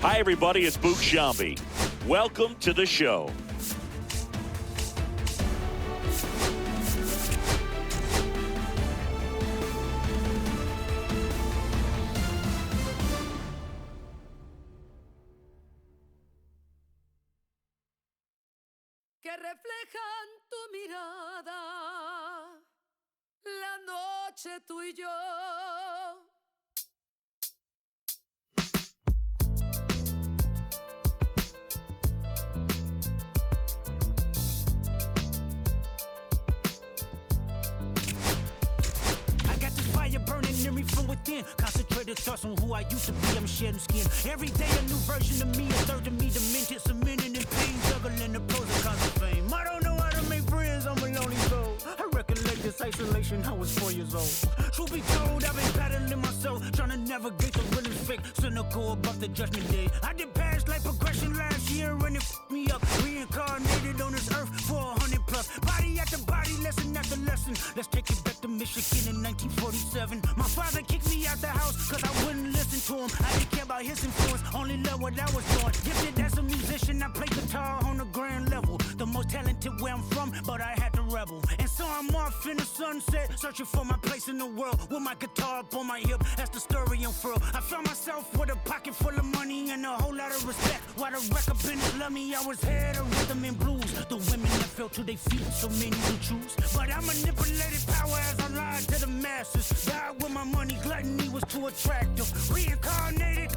Hi, everybody. It's Boog Sciambi. Welcome to the show. Que reflejan tu mirada, la noche tú y yo. Burning in me from within. Concentrated thoughts on who I used to be. I'm shedding skin. Every day a new version of me. A third of me demented, cemented in pain, juggling the pros and cons of fame. I don't know how to make friends. I'm a lonely soul. I recollect this isolation. I was 4 years old. Truth be told, I've been battling myself, trying to navigate the real and fake. Cynical about the judgment day. I did past life progression last year, and it f***ed me up. Reincarnated on this earth for 100 plus. Body after body, lesson after lesson. Let's take it back to Michigan in 1947. My father kicked me out the house cause I wouldn't listen to him. I didn't care about his influence, only loved what I was doing. Gifted as a musician, I play guitar on the grand level. The most talented where I'm from, but I had to rebel. And so I'm off in the sunset, searching for my place in the world. With my guitar up on my hip, that's the story unfurled. I found myself with a pocket full of money and a whole lot of respect. While the record business loved me, I was head of rhythm and blues. The women that fell to their feet, so many to choose. But I manipulated power as I lied to the masses. Died with my money, gluttony was too attractive. Reincarnated.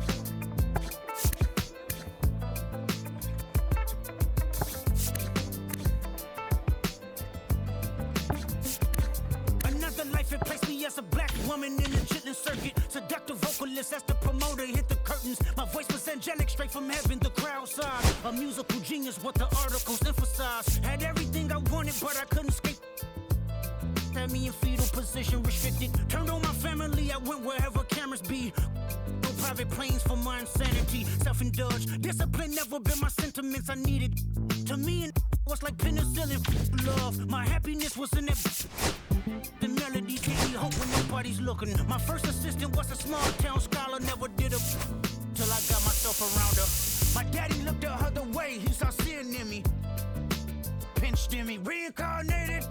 Another life, it placed me as a black woman in the chitlin circuit. Seductive vocalist as the promoter hit the curtains. My voice was angelic, straight from heaven, the crowd sighed. A musical genius, what the articles emphasize. Had everything I wanted, but I couldn't escape. Had me in fetal position, restricted. Turned on my family, I went wherever cameras be. No private planes for my insanity. Self-indulged, discipline never been my sentiments I needed. To me, and was like penicillin, love. My happiness was in that. The melodies gave me hope when nobody's looking. My first assistant was a small town scholar, never did a till I got myself around her. My daddy looked at her the way he saw sin in me. Pinched in me, reincarnated.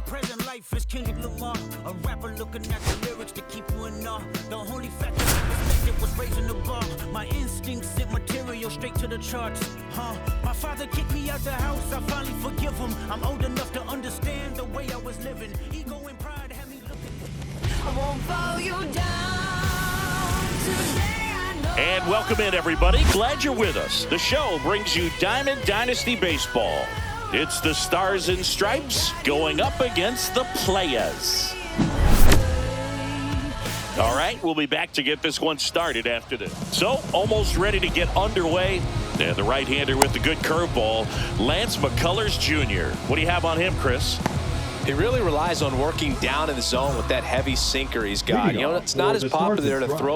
Present life is Kendrick Lamar, a rapper looking at the lyrics to keep you in awe. The only factor I respected was raising the bar. My instincts sent material straight to the charts. My father kicked me out the house, I finally forgive him. I'm old enough to understand the way I was living. Ego and pride had me looking. I won't follow you down today, I know. And welcome in, everybody. Glad you're with us. The show brings you Diamond Dynasty Baseball. It's the Stars and Stripes going up against the Playas. All right, we'll be back to get this one started after this. So, almost ready to get underway. And the right-hander with the good curveball, Lance McCullers Jr. What do you have on him, Chris? He really relies on working down in the zone with that heavy sinker he's got. You know, it's not as popular to throw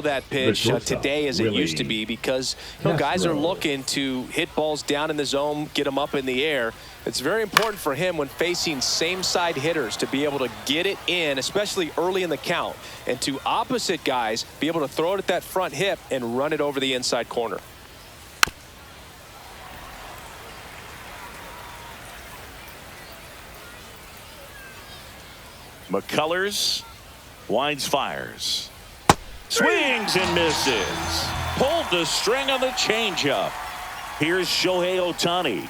that pitch today as it used to be, because guys are looking to hit balls down in the zone, get them up in the air. It's very important for him when facing same side hitters to be able to get it in, especially early in the count, and to opposite guys be able to throw it at that front hip and run it over the inside corner. McCullers winds, fires. Swings and misses. Pulled the string on the changeup. Here's Shohei Ohtani.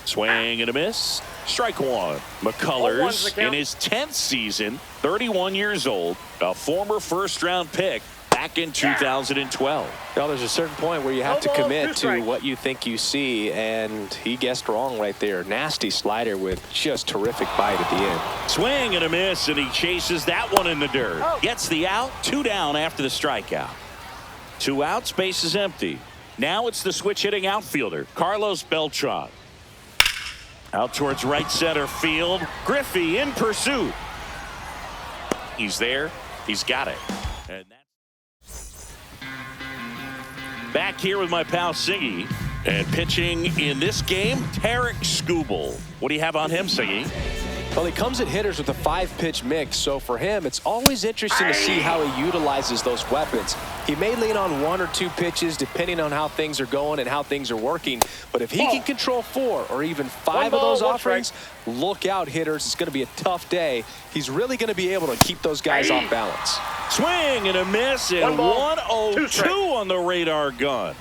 Swing and a miss. Strike one. McCullers in his 10th season, 31 years old, a former first-round pick back in 2012. Well, there's a certain point where you have to commit to what you think you see, and he guessed wrong right there. Nasty slider with just terrific bite at the end. Swing and a miss, and he chases that one in the dirt. Gets the out, 2 down after the strikeout. 2 outs, base is empty. Now it's the switch-hitting outfielder, Carlos Beltran. Out towards right center field. Griffey in pursuit. He's there. He's got it. And back here with my pal Siggy. And pitching in this game, Tarek Skubal. What do you have on him, Siggy? Well, he comes at hitters with a 5-pitch mix, so for him, it's always interesting to see how he utilizes those weapons. He may lean on 1 or 2 pitches depending on how things are going and how things are working, but if he can control 4 or even 5 of those offerings, look out, hitters. It's going to be a tough day. He's really going to be able to keep those guys off balance. Swing and a miss, and 1-0-2 on the radar gun.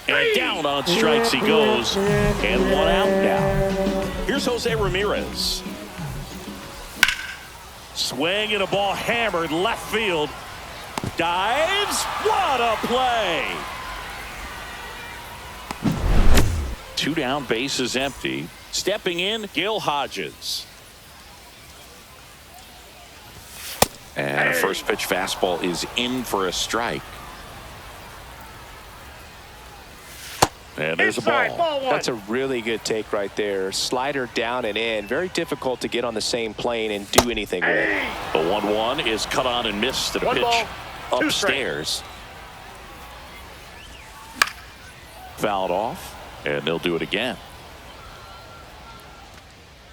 And down on strikes he goes, and 1 out now. Here's Jose Ramirez. Swing and a ball hammered left field. Dives. What a play. 2 down, bases empty. Stepping in, Gil Hodges. And a first pitch fastball is in for a strike. And there's a ball. That's a really good take right there. Slider down and in. Very difficult to get on the same plane and do anything with it. The 1-1 is cut on and missed to the pitch upstairs. Fouled off, and they'll do it again.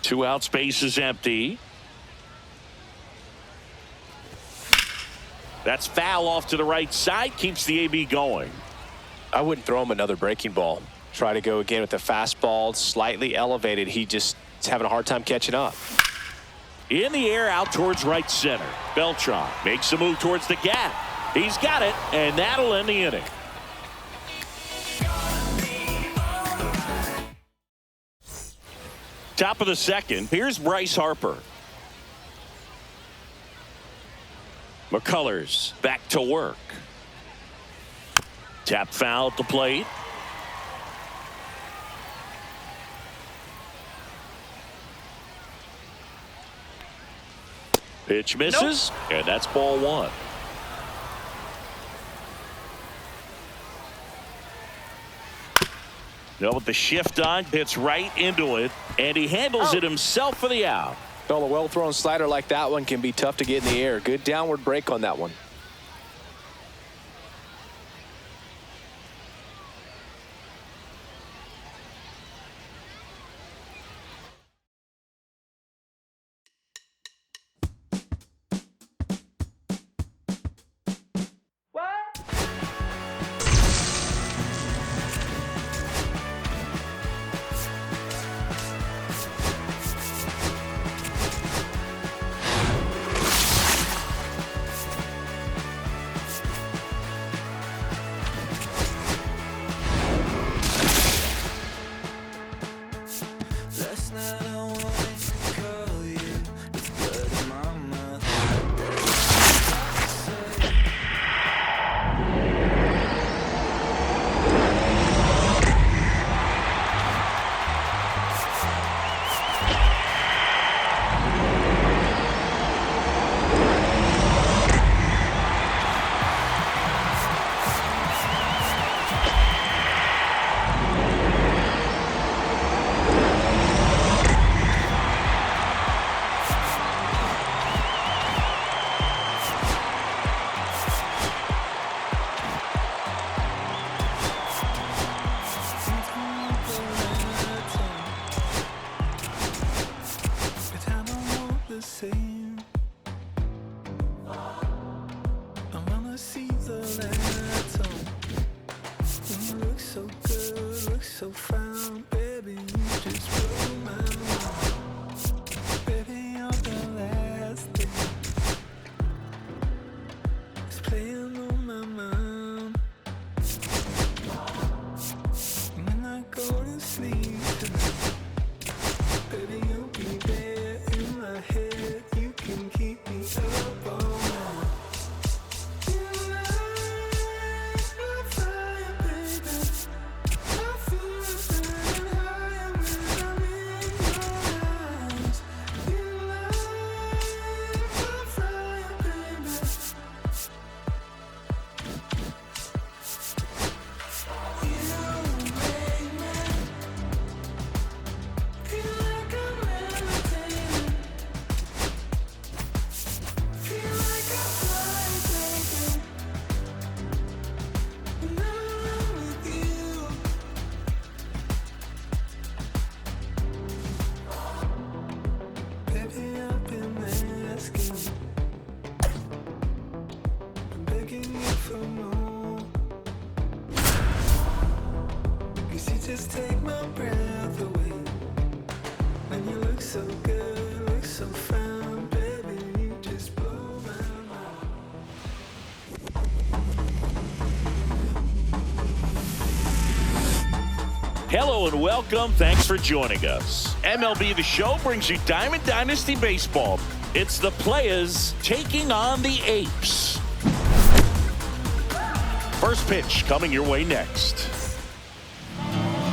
2 outs, base is empty. That's foul off to the right side. Keeps the AB going. I wouldn't throw him another breaking ball. Try to go again with the fastball, slightly elevated. He just is having a hard time catching up. In the air, out towards right center. Beltran makes a move towards the gap. He's got it, and that'll end the inning. Top of the second. Here's Bryce Harper. McCullers back to work. Tap foul at the plate. Pitch misses, and that's ball 1. Now with the shift on, hits right into it, and he handles it himself for the out. Well, a well-thrown slider like that one can be tough to get in the air. Good downward break on that one. just take my breath away. When you look so good, look so fine, baby, you just blow my mind. Hello and welcome. Thanks for joining us. MLB The Show brings you Diamond Dynasty Baseball. It's the players taking on the apes. First pitch coming your way next.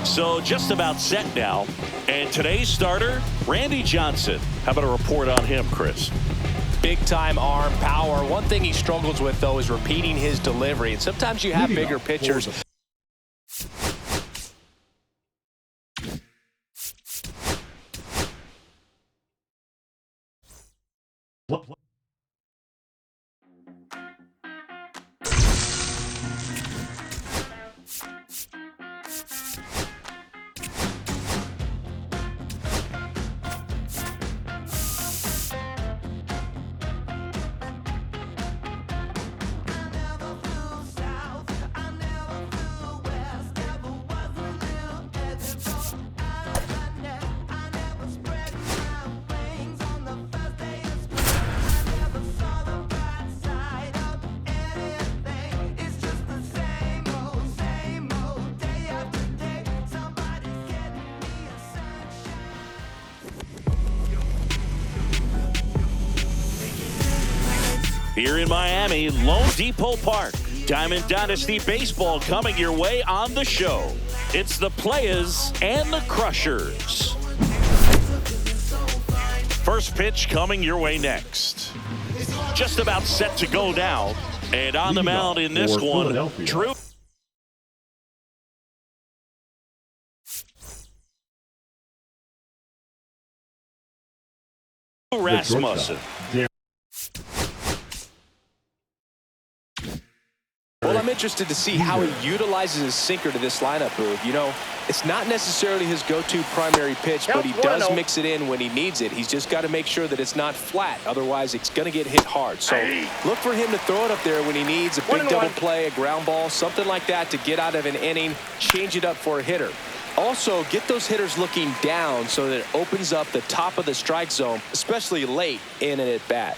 So just about set now. And today's starter, Randy Johnson. How about a report on him, Chris? Big time arm power. One thing he struggles with, though, is repeating his delivery. And sometimes you have bigger pitchers. Here in Miami, Lone Depot Park. Diamond Dynasty Baseball coming your way on the show. It's the players and the crushers. First pitch coming your way next. Just about set to go down. And on the mound in this one, Drew Rasmussen. Well, I'm interested to see how he utilizes his sinker to this lineup, Boog. You know, it's not necessarily his go-to primary pitch, but he does mix it in when he needs it. He's just got to make sure that it's not flat. Otherwise, it's going to get hit hard. So look for him to throw it up there when he needs a big double play, a ground ball, something like that to get out of an inning, change it up for a hitter. Also, get those hitters looking down so that it opens up the top of the strike zone, especially late in an at-bat.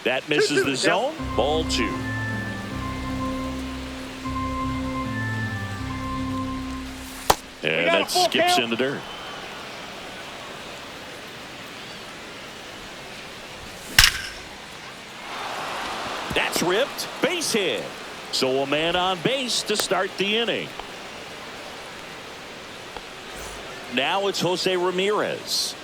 That misses the zone. Ball 2. And that skips in the dirt. That's ripped. Base hit. So a man on base to start the inning. Now it's Jose Ramirez.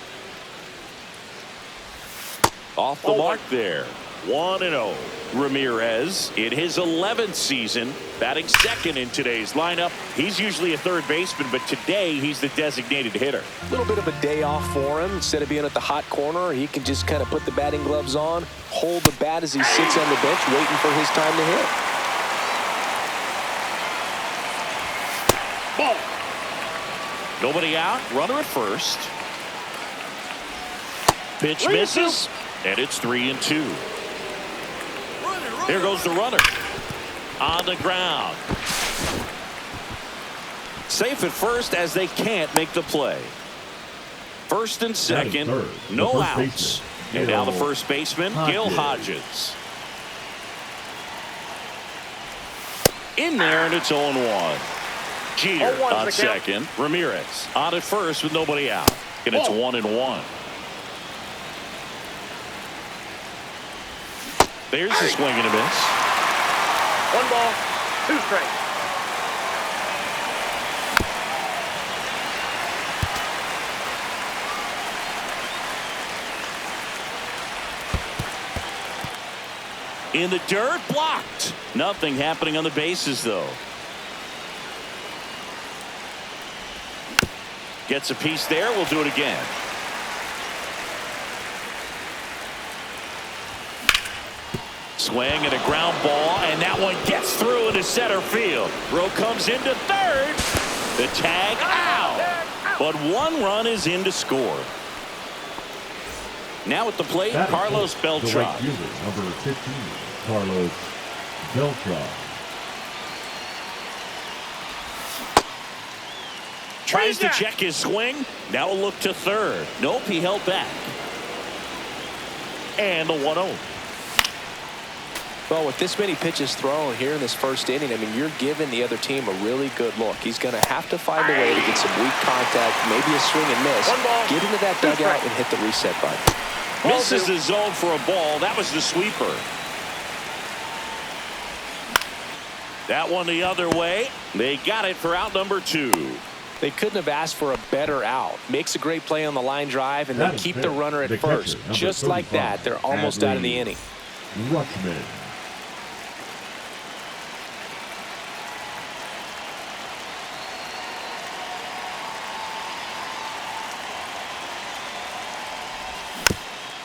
Off the mark there. 1-0. Ramirez in his 11th season, batting second in today's lineup. He's usually a third baseman, but today he's the designated hitter. A little bit of a day off for him. Instead of being at the hot corner, he can just kind of put the batting gloves on, hold the bat as he sits on the bench waiting for his time to hit. Ball. Nobody out. Runner at first. Pitch misses, and it's 3-2. Here goes the runner. On the ground. Safe at first as they can't make the play. First and second, no outs. And now the first baseman, Gil Hodges. In there, and it's 0-1. Jeter on second. Ramirez on at first with nobody out. And it's 1-1. There's a swing and a miss. 1 ball, 2 strikes. In the dirt, blocked. Nothing happening on the bases, though. Gets a piece there. We'll do it again. Swing and a ground ball, and that one gets through into center field. Rowe comes into third. The tag out. But 1 run is in to score. Now at the plate, Carlos Beltran. Number 15, Carlos Beltran. Tries to check his swing. Now a look to third. Nope, he held back. And the 1-0. Well, with this many pitches thrown here in this first inning, I mean, you're giving the other team a really good look. He's going to have to find a way to get some weak contact, maybe a swing and miss, get into that dugout and hit the reset button. Misses the zone for a ball. That was the sweeper. That one the other way. They got it for out number 2. They couldn't have asked for a better out. Makes a great play on the line drive and then keep the runner at first. Just like that, they're almost out of the inning. Rutschman.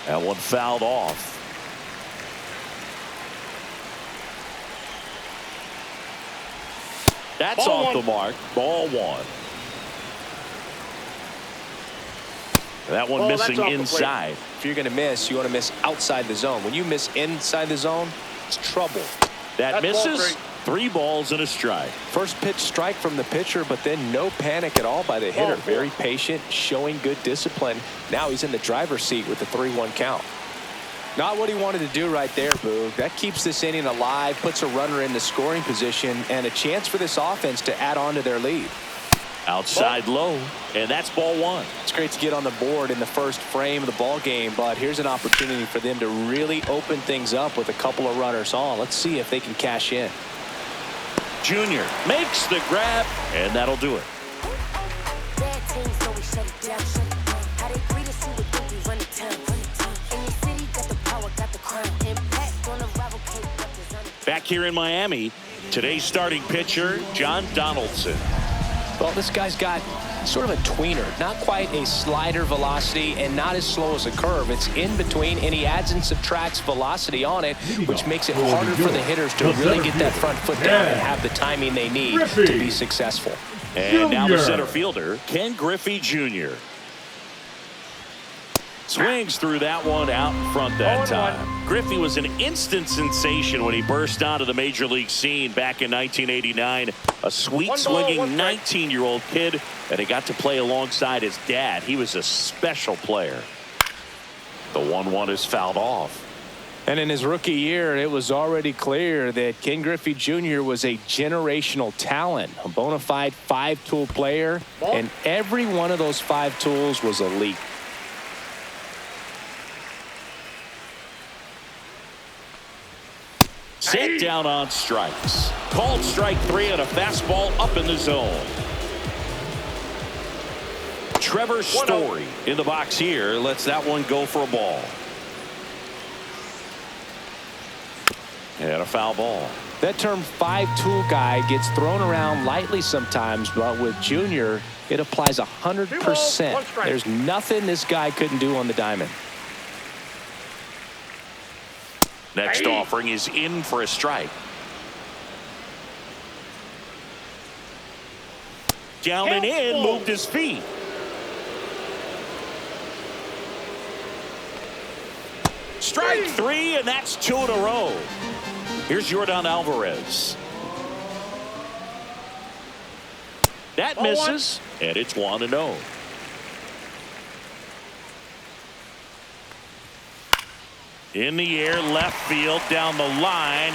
That one fouled off. That's Ball off one. the mark. Ball 1. That one Ball, that's missing off the plate. If inside. you're going to miss, you want to miss outside the zone. When you miss inside the zone, it's trouble. That That's ball misses. 3 balls and a strike. First pitch strike from the pitcher, but then no panic at all by the hitter. Ball. Very patient, showing good discipline. Now he's in the driver's seat with the 3-1 count. Not what he wanted to do right there, Boog. That keeps this inning alive, puts a runner in the scoring position, and a chance for this offense to add on to their lead. Outside low, and that's ball 1. It's great to get on the board in the first frame of the ball game, but here's an opportunity for them to really open things up with a couple of runners on. Let's see if they can cash in. Junior makes the grab, and that'll do it. Bad teams, so we shut it down. How they greet us, who would think we run the town. In your city, got the power, got the crown. Impact on a rival, can't represent. Back here in Miami, today's starting pitcher, John Donaldson. Well, this guy's got sort of a tweener, not quite a slider velocity and not as slow as a curve. It's in between, and he adds and subtracts velocity on it, which makes it harder for the hitters to really get that front foot down and have the timing they need to be successful. And now the center fielder, Ken Griffey Jr. Swings through that one out in front that time. Griffey was an instant sensation when he burst onto the major league scene back in 1989. A sweet swinging 19-year-old kid, and he got to play alongside his dad. He was a special player. The 1-1 is fouled off. And in his rookie year, it was already clear that Ken Griffey Jr. was a generational talent, a bona fide 5-tool player, and every one of those 5 tools was elite. Set down on strikes. Called strike 3 on a fastball up in the zone. Trevor Story in the box here lets that one go for a ball. And a foul ball. That term 5-tool guy gets thrown around lightly sometimes, but with Junior, it applies 100%. There's nothing this guy couldn't do on the diamond. Next offering is in for a strike. Down and in, moved his feet. Strike 3, and that's 2 in a row. Here's Yordan Alvarez. That misses, and it's 1-0. In the air, left field, down the line,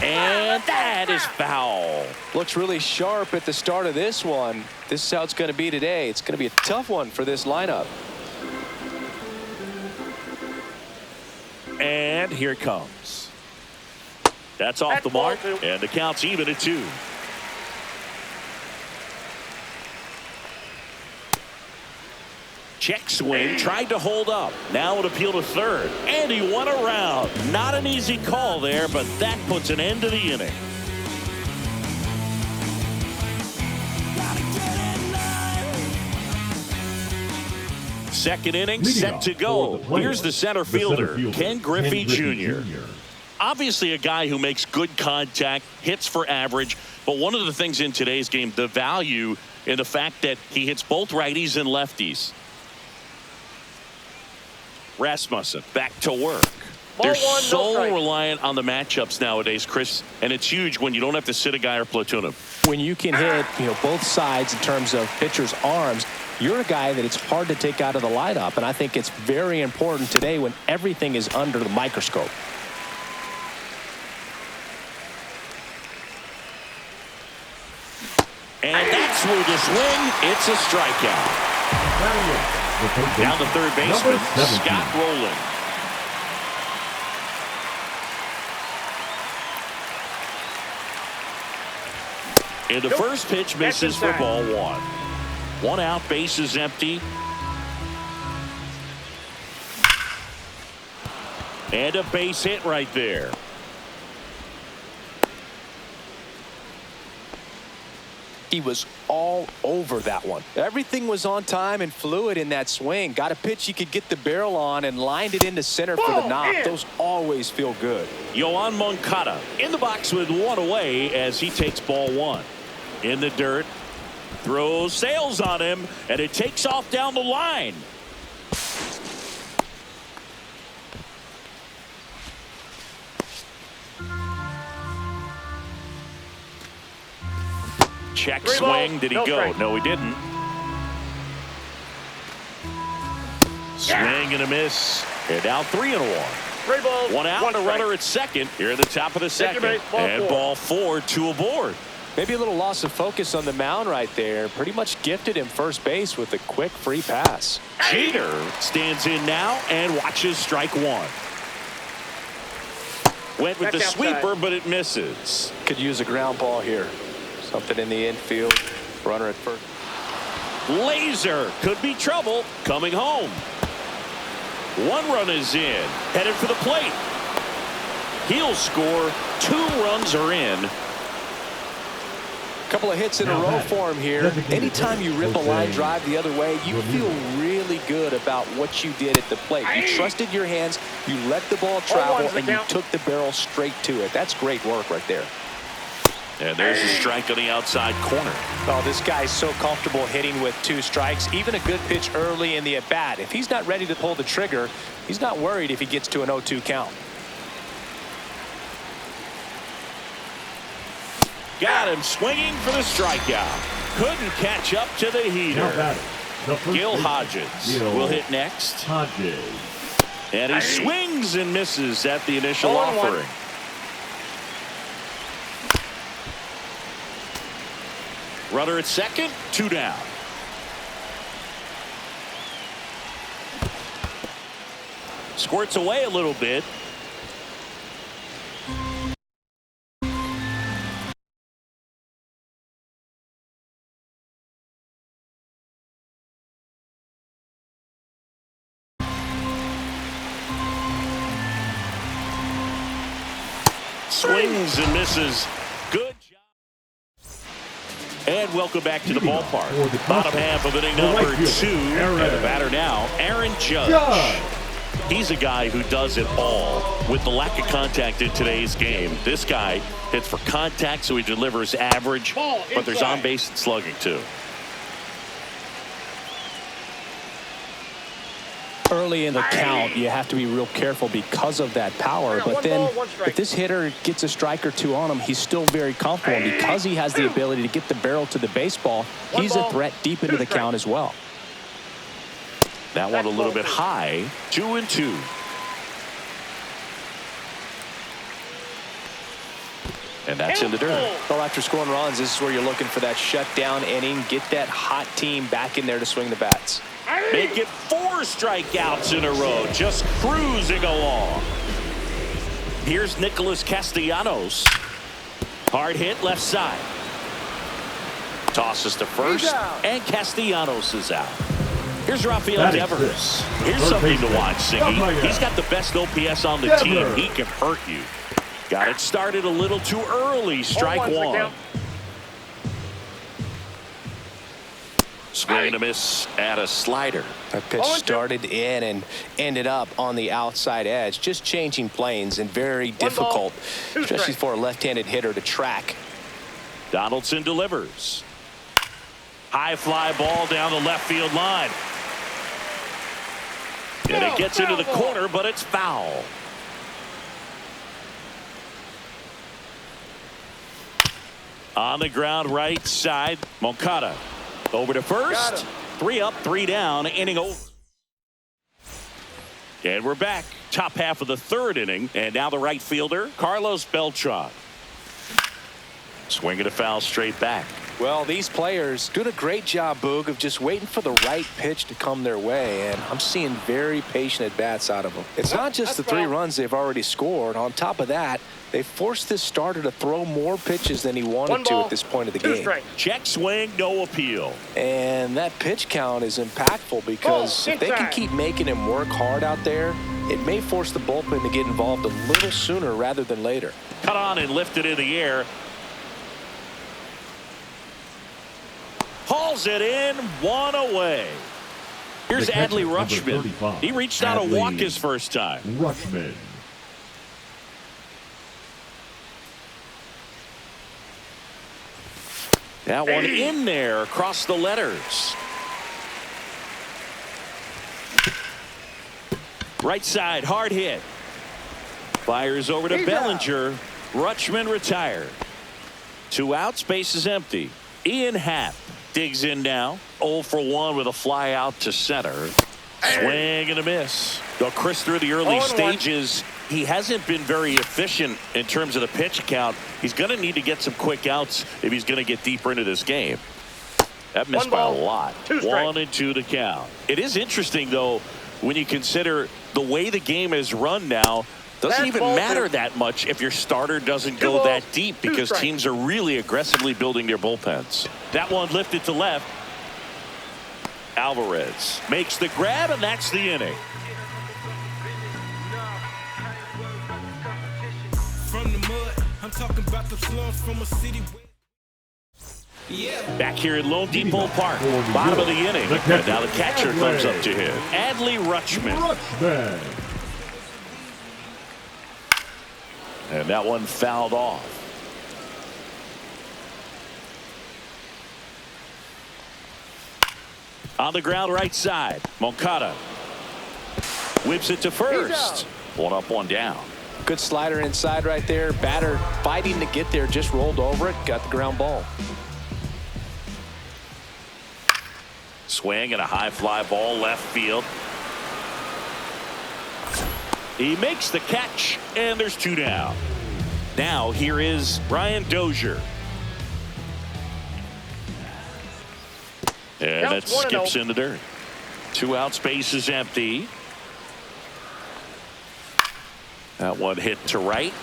and that is foul. Looks really sharp at the start of this one. This is how it's going to be today. It's going to be a tough one for this lineup. And here it comes. That's off the mark, and the count's even at 2. Check swing, tried to hold up. Now it appeal to third, and he went around. Not an easy call there, but that puts an end to the inning. Second inning set to go. Here's the center fielder, Ken Griffey Jr. Obviously a guy who makes good contact, hits for average, but one of the things in today's game, the value in the fact that he hits both righties and lefties. Rasmussen back to work. They're Ball one, no so strikes. reliant on the matchups nowadays, Chris, and it's huge when you don't have to sit a guy or platoon him. When you can hit, both sides in terms of pitchers' arms, you're a guy that it's hard to take out of the lineup, and I think it's very important today when everything is under the microscope. And that's where the swing. It's a strikeout. Down to third baseman, Scott Rowland. And the first pitch misses for ball one. One out, base is empty. And a base hit right there. He was all over that one. Everything was on time and fluid in that swing. Got a pitch he could get the barrel on and lined it into center for the knock. Those always feel good. Yohan Moncada in the box with one away as he takes ball one. In the dirt, throws, sails on him, and it takes off down the line. Check swing. Did he go? No, he didn't. Swing and a miss. And now 3-1. One out, a runner at second here at the top of the second. And ball four, two aboard. Maybe a little loss of focus on the mound right there. Pretty much gifted him first base with a quick free pass. Jeter stands in now and watches strike one. Went with the sweeper, but it misses. Could use a ground ball here. Something in the infield. Runner at first. Laser could be trouble coming home. One run is in. Headed for the plate. He'll score. 2 runs are in. Couple of hits in a row for him here. Anytime you rip a line drive the other way, you feel really good about what you did at the plate. You trusted your hands, you let the ball travel, and you took the barrel straight to it. That's great work right there. And there's a strike on the outside corner. Oh, this guy's so comfortable hitting with 2 strikes. Even a good pitch early in the at-bat. If he's not ready to pull the trigger, he's not worried if he gets to an 0-2 count. Got him swinging for the strikeout. Couldn't catch up to the heater. Gil Hodges will hit next. And he swings and misses at the initial offering. Runner at second, 2 down. Squirts away a little bit. Swings and misses. Good job. And welcome back to the ballpark. Bottom half of inning number 2. And the batter now, Aaron Judge. He's a guy who does it all. With the lack of contact in today's game, this guy hits for contact, so he delivers average, but there's on base and slugging too. Early in the count, you have to be real careful because of that power. But then if this hitter gets a strike or 2 on him, he's still very comfortable. And because he has the ability to get the barrel to the baseball, he's a threat deep into the count as well. That one a little bit high. 2-2. And that's in the dirt. Well, after scoring runs, this is where you're looking for that shutdown inning. Get that hot team back in there to swing the bats. Make it 4 strikeouts in a row, just cruising along. Here's Nicholas Castellanos. Hard hit left side. Tosses to first, and Castellanos is out. Here's Rafael Devers. Here's something to watch, Siggy. He's got the best OPS on the team. He can hurt you. Got it started a little too early. Strike one. Swing and a miss at a slider. That pitch started in and ended up on the outside edge. Just changing planes and very difficult, especially for a left-handed hitter to track. Donaldson delivers. High fly ball down the left field line. And it gets into the corner, but it's foul. On the ground right side, Moncada over to first. 3 up, 3 down, inning over. And we're back. Top half of the 3rd inning. And now the right fielder, Carlos Beltran. Swinging a foul straight back. Well, these players doing a great job, Boog, of just waiting for the right pitch to come their way, and I'm seeing very patient at-bats out of them. It's not just the 3 runs they've already scored. On top of that, they forced this starter to throw more pitches than he wanted to at this point of the game. Check swing, no appeal. And that pitch count is impactful because if they can keep making him work hard out there, it may force the bullpen to get involved a little sooner rather than later. Cut on and lifted in the air. Hauls it in, 1 away. Here's Adley Rutschman. He reached out to walk his first time. Rutschman. That one in there across the letters. Right side, hard hit. Fires over to Bellinger. Rutschman retired. 2 outs, base is empty. Ian Happ digs in now. 0 for 1 with a fly out to center. Swing and a miss. Though Chris, through the early stages, he hasn't been very efficient in terms of the pitch count. He's going to need to get some quick outs if he's going to get deeper into this game. That missed by a lot. 1 and 2 to count. It is interesting, though, when you consider the way the game is run now. Doesn't even matter that much if your starter doesn't go that deep because teams are really aggressively building their bullpens. That one lifted to left. Alvarez makes the grab, and that's the inning. From the mud, I'm talking about the slums from a city. Back here at Lone Depot Park, bottom of the inning. And now the catcher comes up to him. Adley Rutschman. And that one fouled off. On the ground right side, Moncada whips it to first. 1 up, 1 down. Good slider inside right there. Batter fighting to get there, just rolled over it, got the ground ball. Swing and a high fly ball left field. He makes the catch, and there's 2 down. Now here is Brian Dozier. And that skips in the dirt. 2 outs, base is empty. That one hit to right.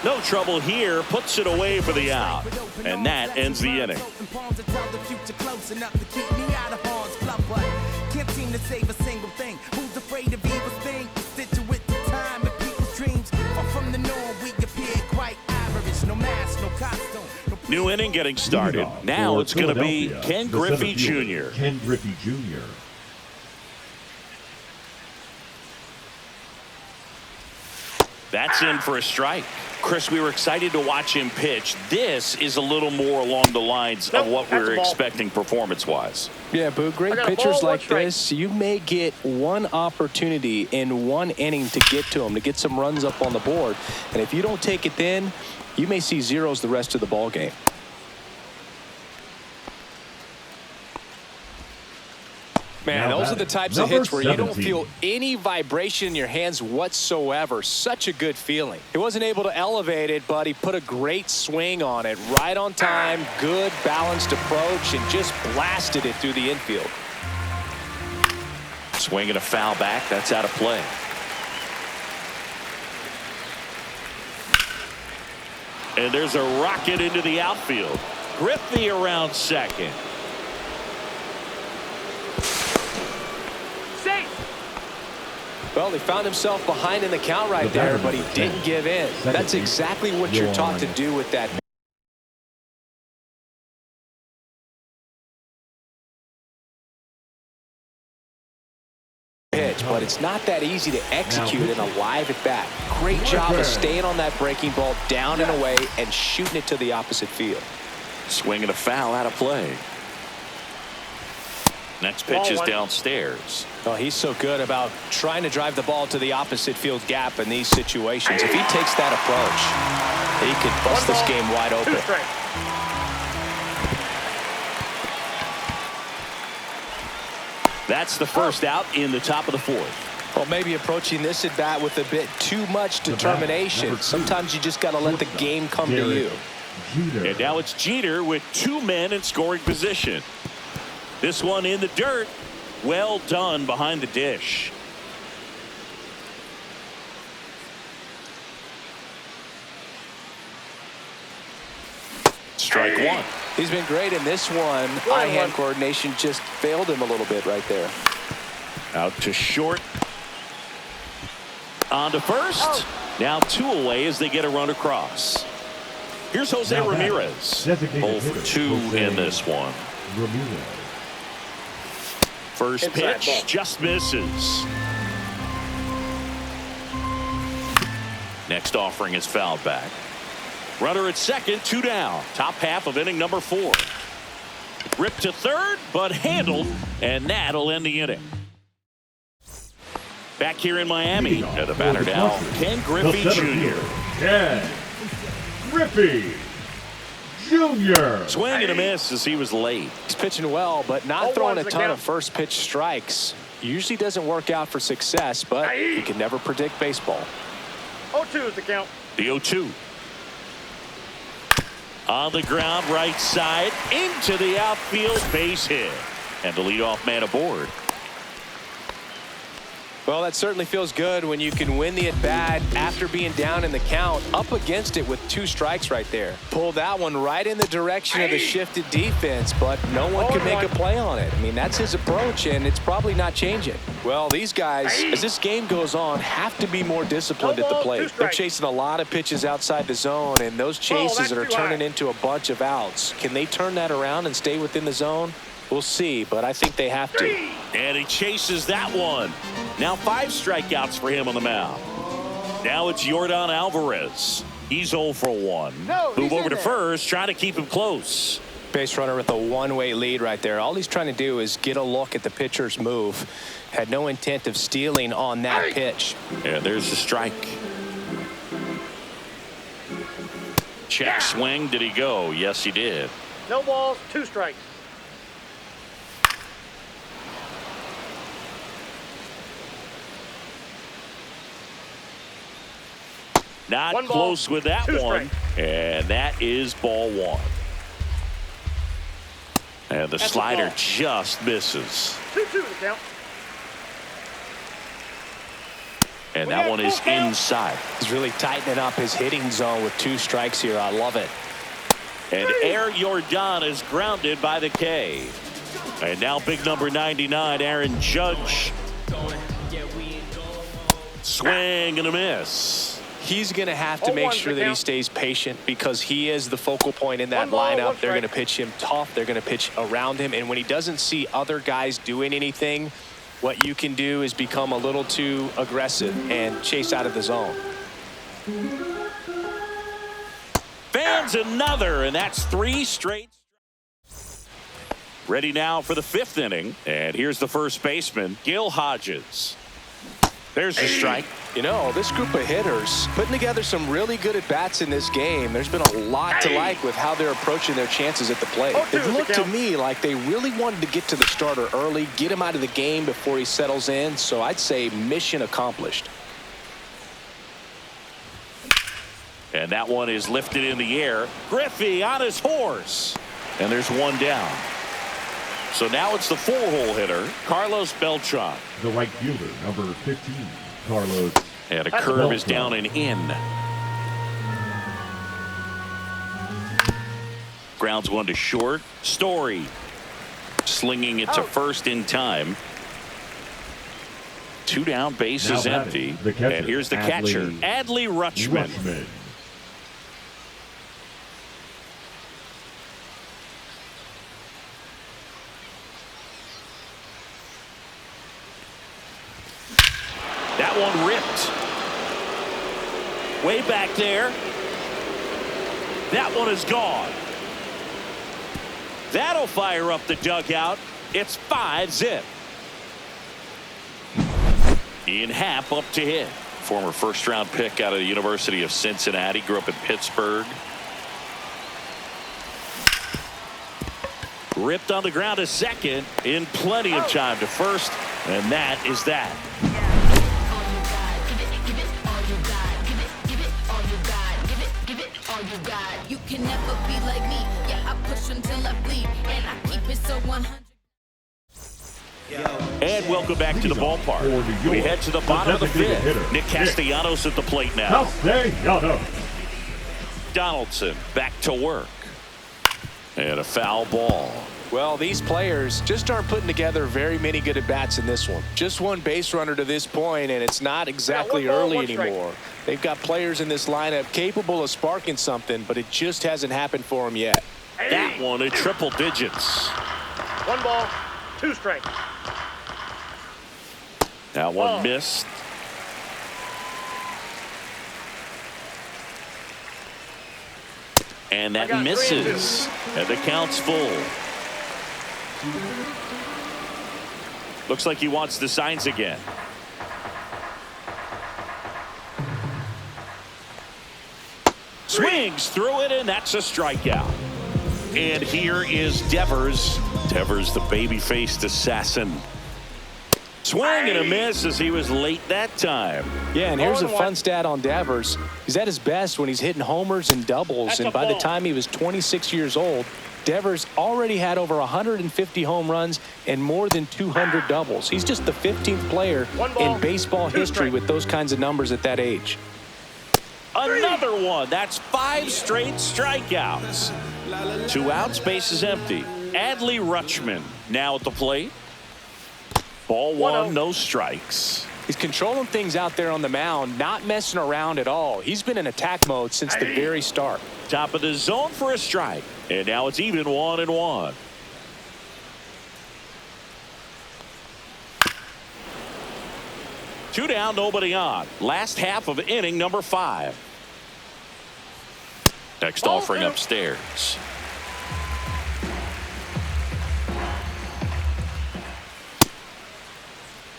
No trouble here. Puts it away for the out. And that ends the inning. Can't seem to save a single thing. Who's afraid of evil thing? Constitute the time and people's dreams. Far from the norm, we appear quite average. No mask, no costume. New inning getting started. Now it's going to be Ken Griffey Jr. Ken Griffey Jr. That's in for a strike. Chris, we were excited to watch him pitch. This is a little more along the lines of what we were expecting performance-wise. Yeah, but great pitchers like this, you may get one opportunity in one inning to get to them, to get some runs up on the board. And if you don't take it then, you may see zeros the rest of the ball game. Man, those are the types of hits where you don't feel any vibration in your hands whatsoever. Such a good feeling. He wasn't able to elevate it, but he put a great swing on it. Right on time, good balanced approach, and just blasted it through the infield. Swing and a foul back. That's out of play. And there's a rocket into the outfield. Griffey around second. Well, he found himself behind in the count right there, but he didn't give in. That's exactly what you're taught to do with that pitch, but it's not that easy to execute in a live at bat. Great job of staying on that breaking ball down and away and shooting it to the opposite field. Swing and a foul out of play. Next pitch is downstairs. Oh, he's so good about trying to drive the ball to the opposite field gap in these situations. If he takes that approach, he could bust this game wide open. That's the first out in the top of the fourth. Well, maybe approaching this at bat with a bit too much determination. Sometimes you just got to let the game come to you. And now it's Jeter with 2 men in scoring position. This one in the dirt. Well done behind the dish. Strike one. He's been great in this one. Eye-hand coordination just failed him a little bit right there. Out to short. On to first. Now 2 away as they get a run across. Here's Jose Ramirez. 0 for 2 in this one. First pitch just misses. Next offering is fouled back. Runner at second, 2 down. Top half of inning number 4. Ripped to third, but handled, and that'll end the inning. Back here in Miami, the batter now, Ken Griffey Jr. Ken Griffey Jr. Swing and a miss as he was late. He's pitching well, but not throwing a ton of first pitch strikes. Usually doesn't work out for success, but you can never predict baseball. 0-2 is the count. The 0-2. On the ground, right side, into the outfield, base hit. And the leadoff man aboard. Well, that certainly feels good when you can win the at-bat after being down in the count, up against it with 2 strikes right there. Pulled that one right in the direction of the shifted defense, but no one could make a play on it. I mean, that's his approach, and it's probably not changing. Well, these guys, as this game goes on, have to be more disciplined at the plate. They're chasing a lot of pitches outside the zone, and those chases are turning into a bunch of outs. Can they turn that around and stay within the zone? We'll see, but I think they have to. And he chases that one. Now 5 strikeouts for him on the mound. Now it's Yordan Alvarez. He's 0 for 1. Move over to first, trying to keep him close. Base runner with a one-way lead right there. All he's trying to do is get a look at the pitcher's move. Had no intent of stealing on that pitch. And there's the strike. Check swing. Did he go? Yes, he did. No balls, 2 strikes. Not One ball, close with that 2 one. strikes. And that is ball 1. And the slider just misses. 2-2 the count. And that one is inside. He's really tightening up his hitting zone with 2 strikes here. I love it. And Air Yordan is grounded by the K. And now big number 99, Aaron Judge. Swing and a miss. He's going to have to make sure that he stays patient because he is the focal point in that lineup. They're going to pitch him tough. They're going to pitch around him. And when he doesn't see other guys doing anything, what you can do is become a little too aggressive and chase out of the zone. Fans another, and that's 3 straight. Ready now for the 5th inning. And here's the first baseman, Gil Hodges. There's the strike. You know, this group of hitters putting together some really good at-bats in this game. There's been a lot to like with how they're approaching their chances at the plate. It looked to me like they really wanted to get to the starter early, get him out of the game before he settles in. So I'd say mission accomplished. And that one is lifted in the air. Griffey on his horse. And there's 1 down. So now it's the 4-hole hitter, Carlos Beltran. The right fielder, number 15, Carlos. And a curve is down and in. Grounds 1 to short. Story slinging it to first in time. 2 down, base is empty. And here's the catcher, Adley Rutschman. That one ripped. Way back there. That one is gone. That'll fire up the dugout. It's 5-zip. Ian Happ up to hit. Former first-round pick out of the University of Cincinnati. Grew up in Pittsburgh. Ripped on the ground to second in plenty of time to first, and that is that. You can never be like me. Yeah, I push until I bleed, and I keep it so 100. And welcome back to the ballpark. We head to the bottom of the fifth. Nick Castellanos at the plate now. Castellanos. Donaldson back to work. And a foul ball. Well, these players just aren't putting together very many good at-bats in this one. Just one base runner to this point, and it's not exactly early anymore. They've got players in this lineup capable of sparking something, but it just hasn't happened for them yet. That one in triple digits. 1 ball, 2 strikes. That one missed. And that misses. And the count's full. Looks like he wants the signs again. Swings through it, and that's a strikeout. And here is Devers. Devers, the baby-faced assassin. Swing and a miss as he was late that time. Yeah, and here's a fun stat on Devers. He's at his best when he's hitting homers and doubles, and by the time he was 26 years old, Devers already had over 150 home runs and more than 200 doubles. He's just the 15th player in baseball history with those kinds of numbers at that age. Another one. That's 5 straight strikeouts. 2 outs, base is empty. Adley Rutschman now at the plate. Ball 1, no strikes. He's controlling things out there on the mound, not messing around at all. He's been in attack mode since the very start. Top of the zone for a strike. And now it's even 1-1. Two down, nobody on. Last half of inning number 5. Next offering upstairs.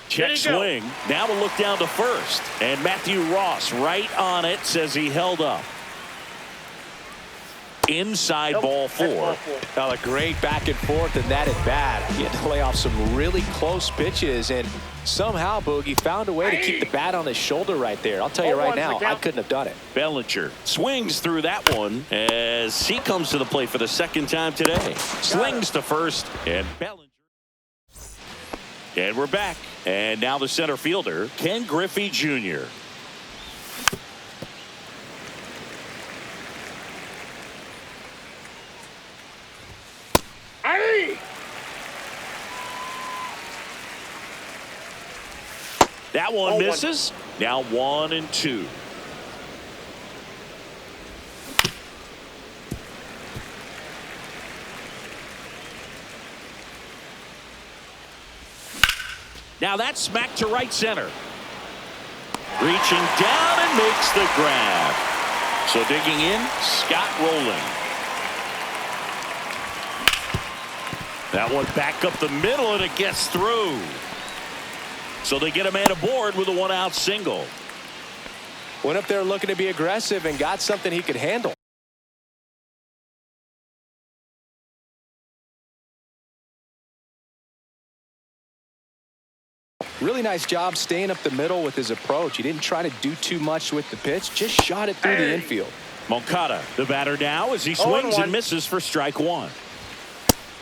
Check swing. Now we'll look down to first. And Matthew Ross right on it, says he held up. Inside ball 4. A great back and forth in that at bat. He had to lay off some really close pitches, and somehow Boogie found a way to keep the bat on his shoulder right there. I'll tell you right now, I couldn't have done it. Bellinger swings through that one as he comes to the plate for the second time today. Slings to first, and Bellinger. And we're back. And now the center fielder, Ken Griffey Jr. That one misses. Now 1-2. Now that's smacked to right center. Reaching down and makes the grab. So digging in, Scott Rowland. That one back up the middle, and it gets through. So they get a man aboard with a 1-out single. Went up there looking to be aggressive and got something he could handle. Really nice job staying up the middle with his approach. He didn't try to do too much with the pitch, just shot it through the infield. Moncada, the batter now, as he swings and misses for strike 1.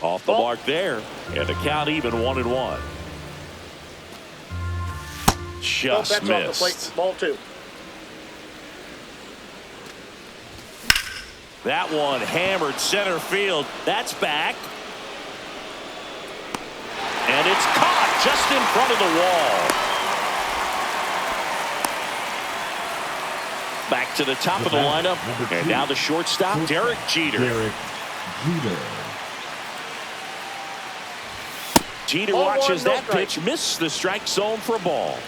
Off the mark there, and the count even 1-1. Just missed. Ball 2. That one hammered center field. That's back. And it's caught just in front of the wall. Back to the top of the lineup. And now the shortstop, Derek Jeter. Jeter watches that pitch, miss the strike zone for a ball.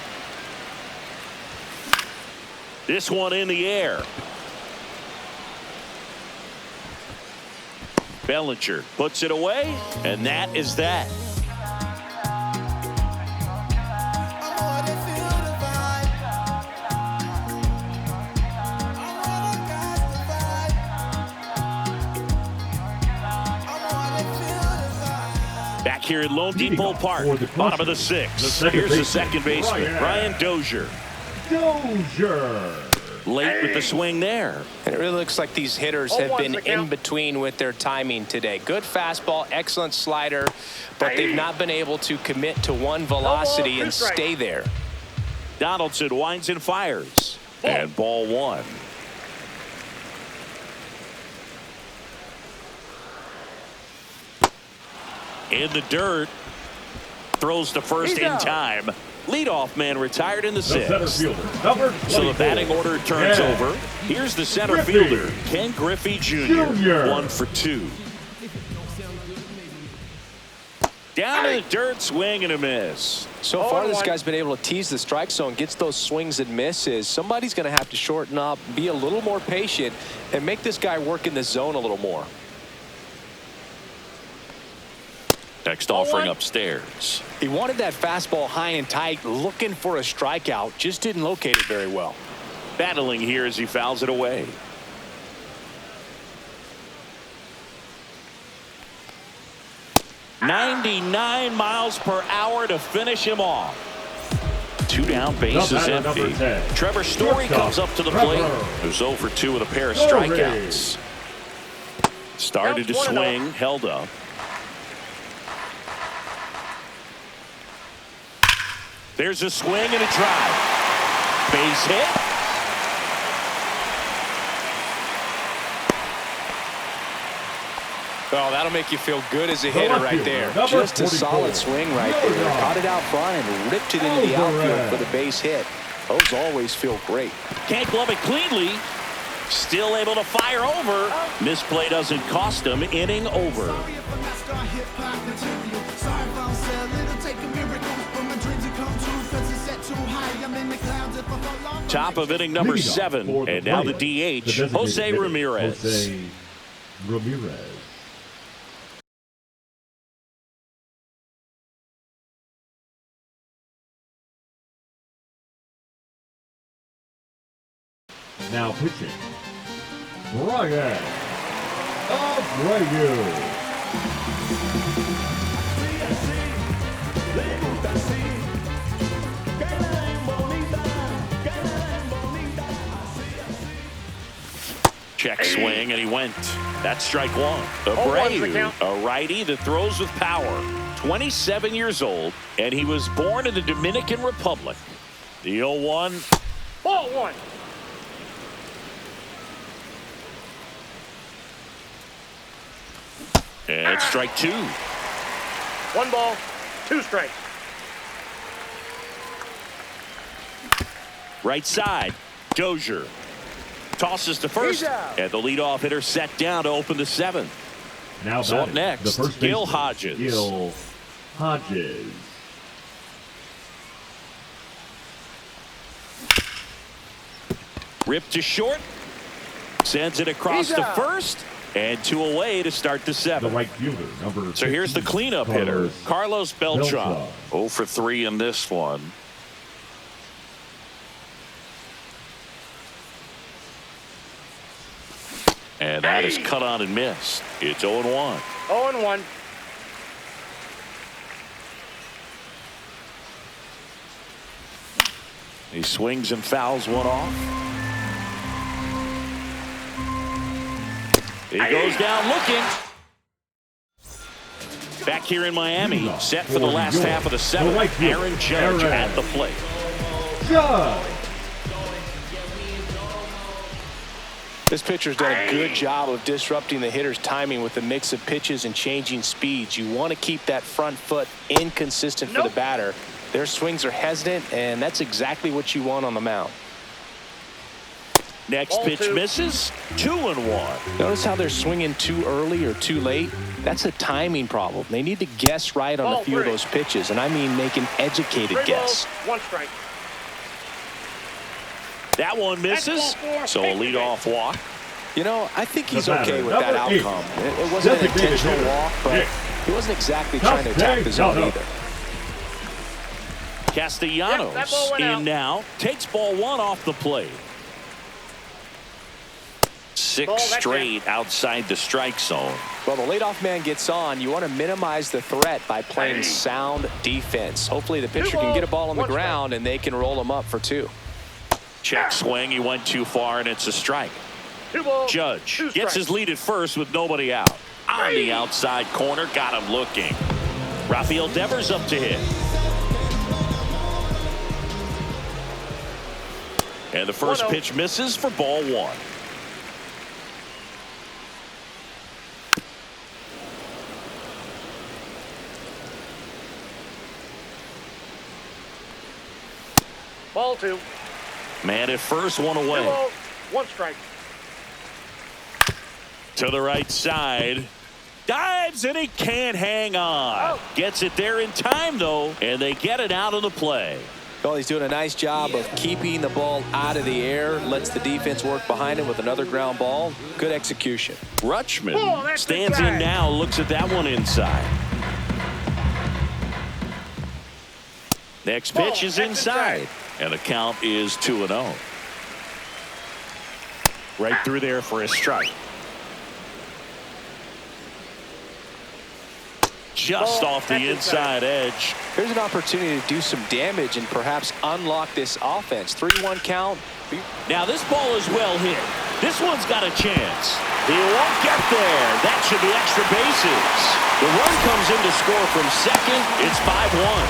This one in the air. Bellinger puts it away, and that is that. Back here at Lone Leading Depot off Park, for the bottom of the Crushers, sixth. Here's the second baseman, Ryan Dozier. Late with the swing there. And it really looks like these hitters have been in between with their timing today. Good fastball, excellent slider, but they've not been able to commit to one velocity and stay there. Donaldson winds and fires. And ball one. In the dirt. Throws to first in time. Leadoff man retired in the sixth. So the batting order turns over. Here's the center fielder, Ken Griffey Jr. 1 for 2. Down in the dirt, swing and a miss. So far, this guy's been able to tease the strike zone, gets those swings and misses. Somebody's going to have to shorten up, be a little more patient, and make this guy work in the zone a little more. Next offering upstairs. He wanted that fastball high and tight, looking for a strikeout. Just didn't locate it very well. Battling here as he fouls it away. .99 miles per hour to finish him off. 2 down, bases empty. Trevor Story comes up to the plate. Who's 0 for 2 with a pair of strikeouts. Started to swing, held up. There's a swing and a drive. Base hit. Oh, that'll make you feel good as a hitter right there. Just a solid swing right there. Caught it out front and ripped it into the outfield for the base hit. Those always feel great. Can't glove it cleanly. Still able to fire over. Misplay doesn't cost him. Inning over. Top of inning number 7. And now the DH, Jose Ramirez. Jose Ramirez. Now pitching, Brian Abreu. Check swing, and he went. That's strike one. Abreu, a righty that throws with power. 27 years old, and he was born in the Dominican Republic. The 0-1. Ball one. And it's strike 2. 1 ball, 2 strikes. Right side, Dozier tosses to first, and the leadoff hitter set down to open the 7th. Now so up next, the first Gil baseman, Hodges. Gil Hodges. Ripped to short, sends it across to first, and 2 away to start the 7th. The right fielder, number So here's the cleanup hitter, Carlos Beltran. 0 for 3 in this one. And that is cut on and missed. It's 0-1. 0-1. He swings and fouls one off. He goes down looking. Back here in Miami, set for the last half of the 7th. Aaron Judge at the plate. Judge. This pitcher's done a good job of disrupting the hitter's timing with the mix of pitches and changing speeds. You want to keep that front foot inconsistent for the batter. Their swings are hesitant, and that's exactly what you want on the mound. Next pitch misses. 2-1. Notice how they're swinging too early or too late. That's a timing problem. They need to guess right on a few of those pitches, and I mean make an educated guess. 1 strike. That one misses, so a leadoff walk. You know, I think he's okay with that outcome. It wasn't an intentional walk, but he wasn't exactly trying to attack the zone either. Castellanos in now, takes ball 1 off the plate. 6 straight outside the strike zone. Well, the leadoff man gets on. You want to minimize the threat by playing sound defense. Hopefully the pitcher can get a ball on the ground and they can roll him up for 2. Check swing. He went too far, and it's a strike. 2 balls, Judge 2 gets his lead at first with nobody out. On the outside corner, got him looking. Rafael Devers up to hit. And the first pitch misses for ball 1. Ball 2. Man at first, 1 away. 2 balls, 1 strike. To the right side. Dives, and he can't hang on. Gets it there in time, though, and they get it out of the play. Well, he's doing a nice job of keeping the ball out of the air. Lets the defense work behind him with another ground ball. Good execution. Rutschman stands in now, looks at that one inside. Next pitch is inside, and the count is 2-0. Right through there for a strike. Just off the inside edge. Here's an opportunity to do some damage and perhaps unlock this offense. 3-1 count. Now this ball is well hit. This one's got a chance. He won't get there. That should be extra bases. The run comes in to score from second. It's 5-1.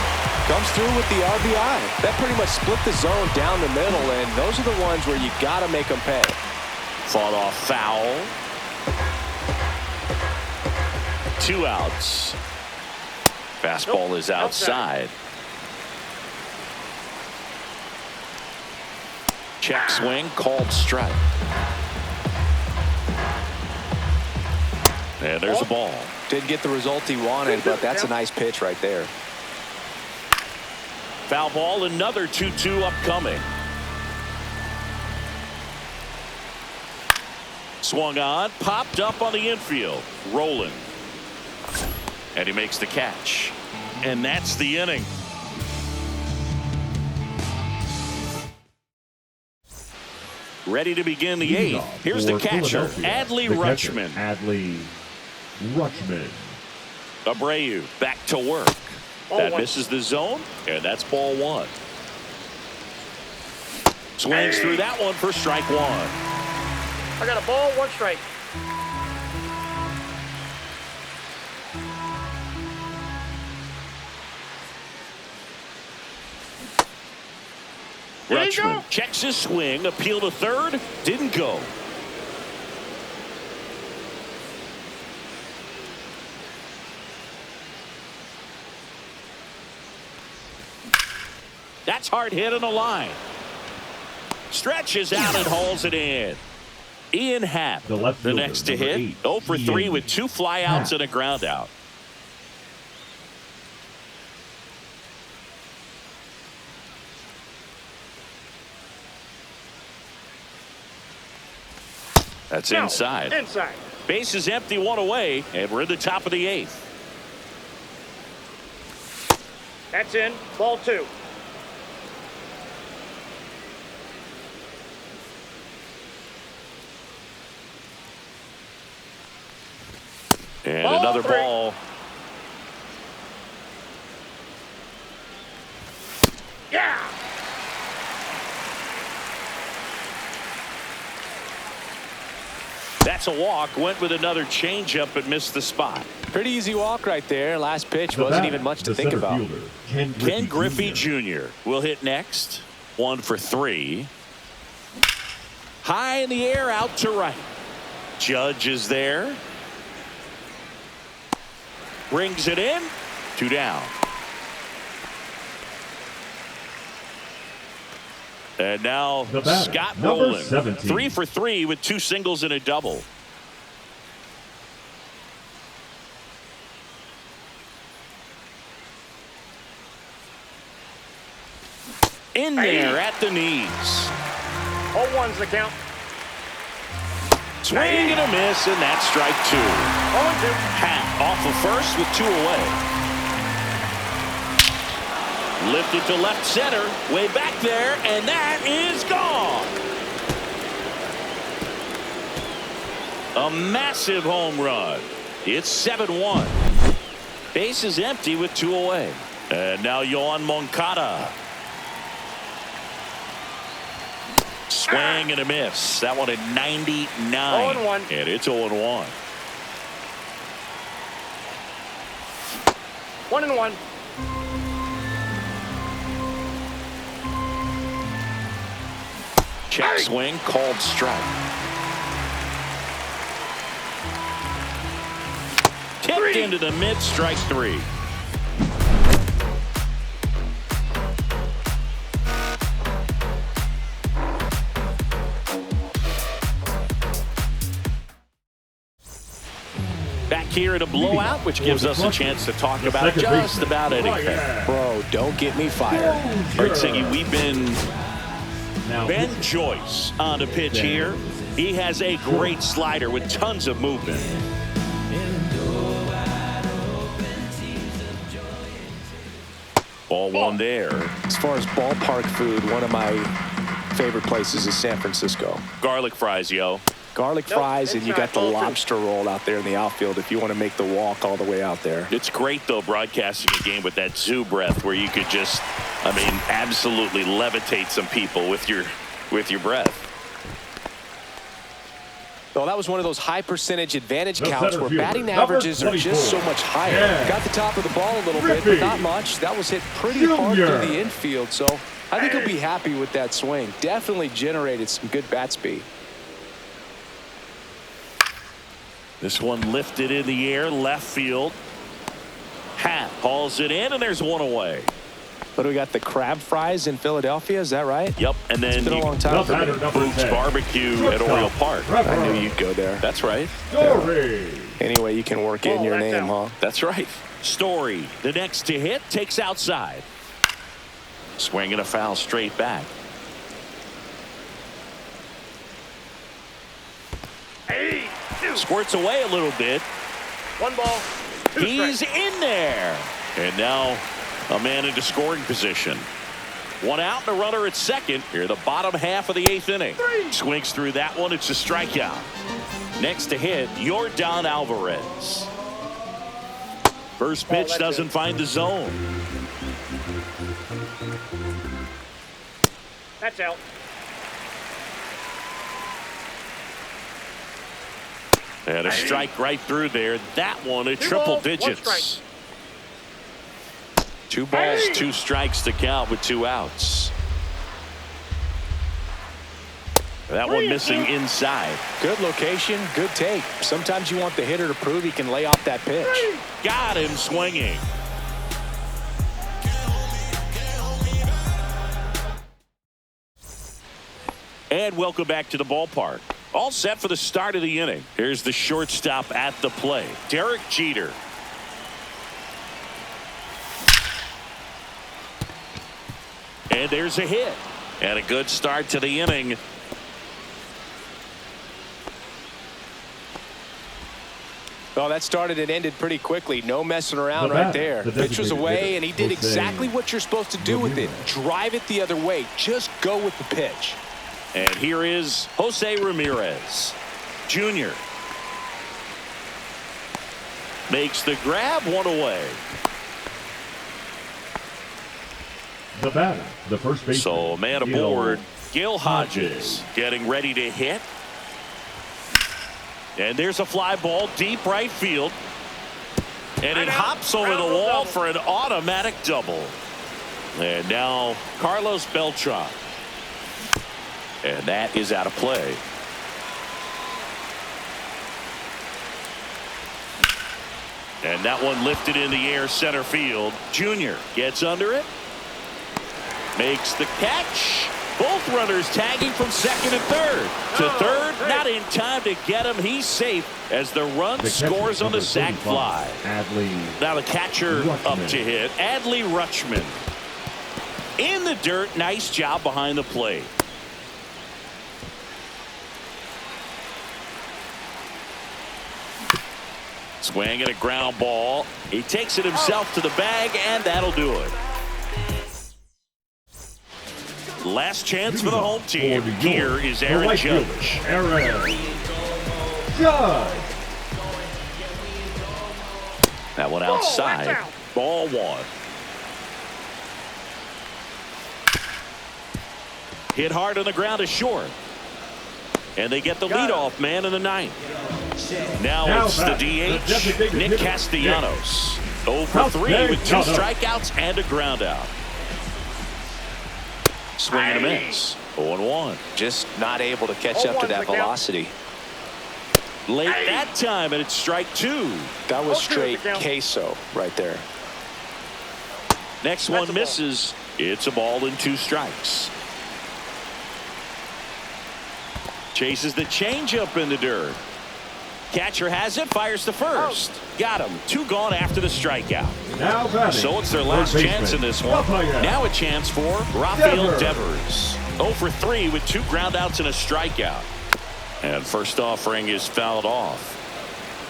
Comes through with the RBI. That pretty much split the zone down the middle, and those are the ones where you got to make them pay. Fought off foul. 2 outs. Fastball is outside. Check swing, called strike. And there's a ball. Didn't get the result he wanted, but that's a nice pitch right there. Foul ball, another 2-2 upcoming. Swung on, popped up on the infield. Rolling. And he makes the catch. And that's the inning. Ready to begin the 8th. Here's the catcher, Adley Rutschman. Adley Rutschman. Abreu back to work. That misses the zone, and that's ball 1. Swings through that one for strike 1. I got a ball, 1 strike. Rutschman checks his swing, appeal to third, didn't go. That's hard hit on the line. Stretches out and hauls it in. Ian Happ, the next to hit. 0 for 3 with 2 flyouts and a ground out. That's inside. Inside. Base is empty, 1 away, and we're in the top of the 8th. That's in. Ball 2. And another ball. Yeah. That's a walk. Went with another changeup but missed the spot. Pretty easy walk right there. Last pitch wasn't even much to think about. Ken Griffey Jr. will hit next. 1 for 3. High in the air, out to right. Judge is there. Brings it in. 2 down. And now Scott Rowland, 3 for 3 with 2 singles and a double. In there at the knees. 0-1's the count. Swing and a miss, and that's strike 2. 0-2. Happ off of first with 2 away. Lifted to left center, way back there, and that is gone. A massive home run. It's 7-1. Base is empty with 2 away. And now Yohan Moncada. Swing and a miss. That one at 99. 0-1. And it's 0-1. 1-1. Check swing, called strike. Tipped into the mid, strike 3. Back here at a blowout, which gives us a chance to talk about just about anything. Bro, don't get me fired. All right, Siggy, we've been Ben Joyce on the pitch here. He has a great slider with tons of movement. Ball one there. As far as ballpark food, one of my favorite places is San Francisco. Garlic fries, yo. Garlic fries, and you got the ball two. lobster roll out there in the outfield if you want to make the walk all the way out there. It's great, though, broadcasting a game with that zoo breath where you could just, I mean, absolutely levitate some people with your breath. Well, that was one of those high percentage advantage counts where batting averages are just so much higher. Got the top of the ball a little bit, but not much. That was hit pretty hard through the infield, so I think he'll be happy with that swing. Definitely generated some good bat speed. This one lifted in the air, left field. Happ hauls it in, and there's one away. But we got the crab fries in Philadelphia, is that right? Yep, and then It's been a long time for me. Boots Barbecue at Oriole Park. I knew you'd go there. That's right. Anyway, you can work in your name, huh? That's right. Story, the next to hit, takes outside. Swing and a foul straight back. Squirts away a little bit. 1 ball. 2 He's strikes. in there. And now a man into scoring position. 1 out and a runner at second. Here the bottom half of the 8th inning. Swings through that one. It's a strikeout. Next to hit, Yordan Alvarez. First pitch doesn't find the zone. That's out. And a strike right through there. That one at triple balls, 1 digits. strike. 2 balls, 2 strikes to count with 2 outs. That one missing inside. Good location, good take. Sometimes you want the hitter to prove he can lay off that pitch. Got him swinging. And welcome back to the ballpark. All set for the start of the inning. Here's the shortstop at the plate, Derek Jeter. And there's a hit. And a good start to the inning. Well, that started and ended pretty quickly. No messing around right there. Pitch was away, and he did exactly what you're supposed to do with it. Drive it the other way. Just go with the pitch. And here is Jose Ramirez Jr. Makes the grab, 1 away. The batter, the first baseman. So man aboard, Gil Hodges getting ready to hit. And there's a fly ball deep right field. And it hops over the wall for an automatic double. And now Carlos Beltran. And that is out of play. And that one lifted in the air center field. Junior gets under it. Makes the catch. Both runners tagging from second and third. To third, not in time to get him. He's safe as the run scores on the sac fly. Now the catcher up to hit. Adley Rutschman. In the dirt. Nice job behind the plate. Swing and a ground ball. He takes it himself to the bag, and that'll do it. Last chance for the home team. Here is Aaron Judge. Judge. That one outside. Ball one. Hit hard on the ground is short. And they get the leadoff man in the ninth. Now it's the DH, Nick Castellanos. 0 for 3 with 2 strikeouts and a ground out. Swing and a miss. 0-1. Just not able to catch up to that velocity. Late that time, and it's strike 2. That was straight queso right there. Next one misses. It's a ball and 2 strikes. Chases the changeup in the dirt. Catcher has it, fires to first. Got him. 2 gone after the strikeout. Now batting. So it's their last chance in this one. Now a chance for Rafael Devers. 0 for 3 with 2 groundouts and a strikeout. And first offering is fouled off.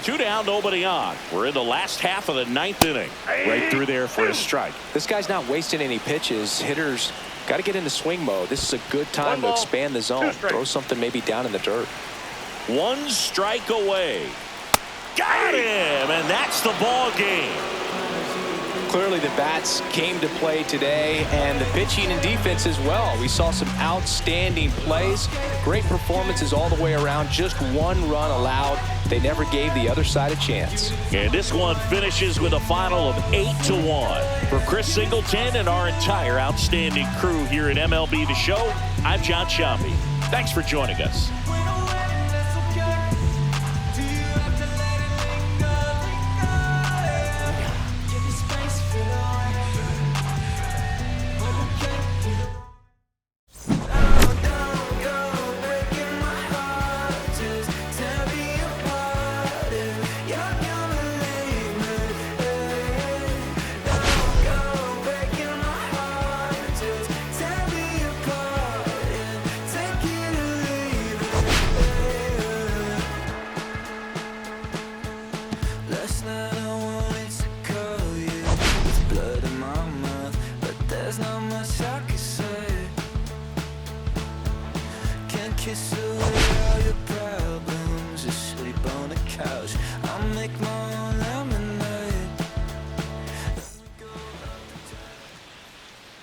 2 down, nobody on. We're in the last half of the 9th inning. Right through there for a strike. This guy's not wasting any pitches. Hitters got to get into swing mode. This is a good time to expand the zone. Throw something maybe down in the dirt. 1 strike away. Got him, and that's the ball game. Clearly the bats came to play today, and the pitching and defense as well. We saw some outstanding plays, great performances all the way around. Just 1 run allowed. They never gave the other side a chance. And this one finishes with a final of 8-1. For Chris Singleton and our entire outstanding crew here at MLB The Show, I'm John Sciambi. Thanks for joining us. Last night I wanted to call you with blood in my mouth, but there's not much I can say. Can't kiss away all your problems, just sleep on the couch. I'll make my own lemonade.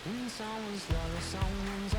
When someone's love, someone's